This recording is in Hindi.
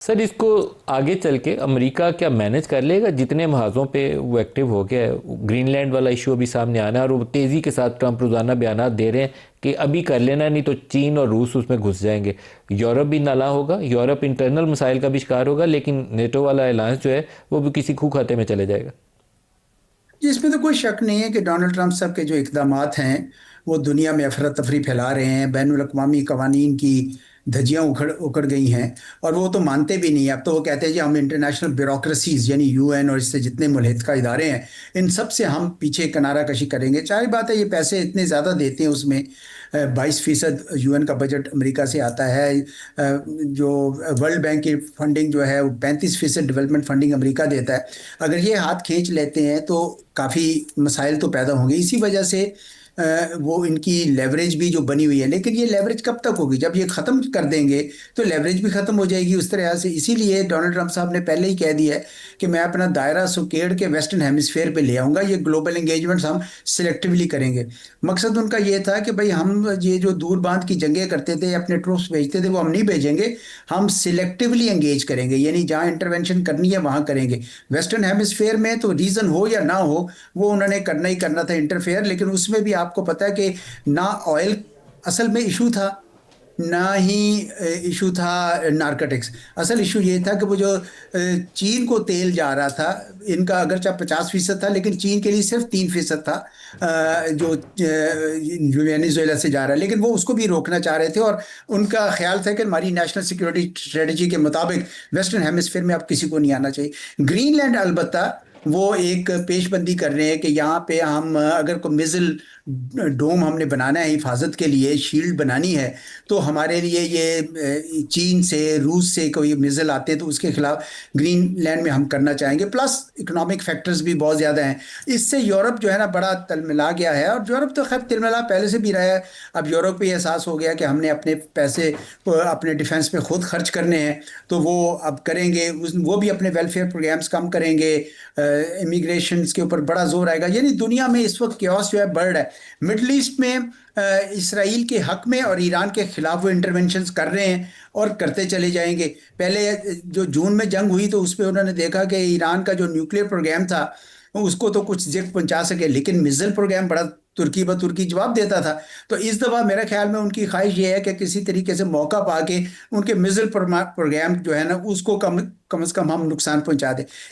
सर, इसको आगे चल के अमेरिका क्या मैनेज कर लेगा? जितने महाजों पे वो एक्टिव हो गया है, ग्रीनलैंड वाला इशू अभी सामने आना है और वो तेज़ी के साथ ट्रंप रोज़ाना बयान दे रहे हैं कि अभी कर लेना, नहीं तो चीन और रूस उसमें घुस जाएंगे। यूरोप भी नाला होगा, यूरोप इंटरनल मसाइल का भी शिकार होगा, लेकिन नेटो वाला अलायंस जो है वो भी किसी खूह खाते में चले जाएगा। जी, इसमें तो कोई शक नहीं है कि डोनाल्ड ट्रंप साहब के जो इकदामात हैं वो दुनिया में अफरा तफरी फैला रहे हैं। बैनुल अक़वामी कवानीन की धज्जियां उखड़ उखड़ गई हैं। और वो तो मानते भी नहीं। अब तो वो कहते हैं कि हम इंटरनेशनल ब्यूरोक्रेसीज यानी यूएन और इससे जितने मुल्हिका इदारे हैं इन सब से हम पीछे किनारा कशी करेंगे। जाहिर बात है, ये पैसे इतने ज़्यादा देते हैं उसमें। 22% यूएन का बजट अमेरिका से आता है। जो वर्ल्ड बैंक की फंडिंग जो है वो 35% डेवलपमेंट फंडिंग अमेरिका देता है। अगर ये हाथ खींच लेते हैं तो काफ़ी मसाइल तो पैदा होंगे। इसी वजह से वो इनकी लेवरेज भी जो बनी हुई है, लेकिन ये लेवरेज कब तक होगी? जब ये ख़त्म कर देंगे तो लेवरेज भी ख़त्म हो जाएगी उस तरह से। इसीलिए डोनाल्ड ट्रंप साहब ने पहले ही कह दिया है कि मैं अपना दायरा सुकेड़ के वेस्टर्न हेमिस्फेयर पे ले आऊँगा। ये ग्लोबल एंगेजमेंट्स हम सिलेक्टिवली करेंगे। मकसद उनका ये था कि भाई हम ये जो दूर बांध की जंगें करते थे, अपने ट्रूप्स भेजते थे, वो हम नहीं भेजेंगे। हम सिलेक्टिवली एंगेज करेंगे, यानी जहाँ इंटरवेंशन करनी है वहाँ करेंगे। वेस्टर्न हेमिस्फेयर में तो रीज़न हो या ना हो, वो उन्होंने करना ही करना था इंटरफेयर। लेकिन उसमें भी आपको पता है कि ना ऑयल असल में इशू था, ना ही इशू था नारकोटिक्स। असल इशू ये था कि वो जो चीन को तेल जा रहा था, इनका अगरचे 50% था लेकिन चीन के लिए सिर्फ 3% था। जो वेनेजुएला से जा रहा है, लेकिन वो उसको भी रोकना चाह रहे थे। और उनका ख्याल था कि हमारी नेशनल सिक्योरिटी स्ट्रेटजी के मुताबिक वेस्टर्न हेमिस्फेयर में अब किसी को नहीं आना चाहिए। ग्रीनलैंड अलबत्ता वो एक पेशबंदी कर रहे हैं कि यहाँ पे हम अगर कोई मिजिल डोम हमने बनाना है, हिफाजत के लिए शील्ड बनानी है, तो हमारे लिए ये चीन से रूस से कोई मिसाइल आते हैं तो उसके खिलाफ ग्रीनलैंड में हम करना चाहेंगे। प्लस इकोनॉमिक फैक्टर्स भी बहुत ज़्यादा हैं। इससे यूरोप जो है ना बड़ा तलमिला गया है। और यूरोप तो खैर तिलमिला पहले से भी रहा है। अब यूरोप को ये एहसास हो गया कि हमने अपने पैसे अपने डिफेंस पे खुद खर्च करने हैं, तो वो अब करेंगे। वो भी अपने वेलफेयर प्रोग्राम्स कम करेंगे। इमिग्रेशन के ऊपर बड़ा जोर आएगा। यानी दुनिया में इस वक्त क्योस जो है बढ़ रहा है। मिडल ईस्ट में इसराइल के हक में और ईरान के खिलाफ वो इंटरवेंशंस कर रहे हैं और करते चले जाएंगे। पहले जो जून में जंग हुई तो उस पर उन्होंने देखा कि ईरान का जो न्यूक्लियर प्रोग्राम था उसको तो कुछ जिक पहुंचा सके, लेकिन मिसाइल प्रोग्राम बड़ा तुर्की ब तुर्की जवाब देता था। तो इस दफ़ा मेरे ख्याल में उनकी ख्वाहिश ये है कि किसी तरीके से मौका पाके उनके मिसाइल प्रोग्राम जो है ना उसको कम से कम हम नुकसान पहुंचा दें।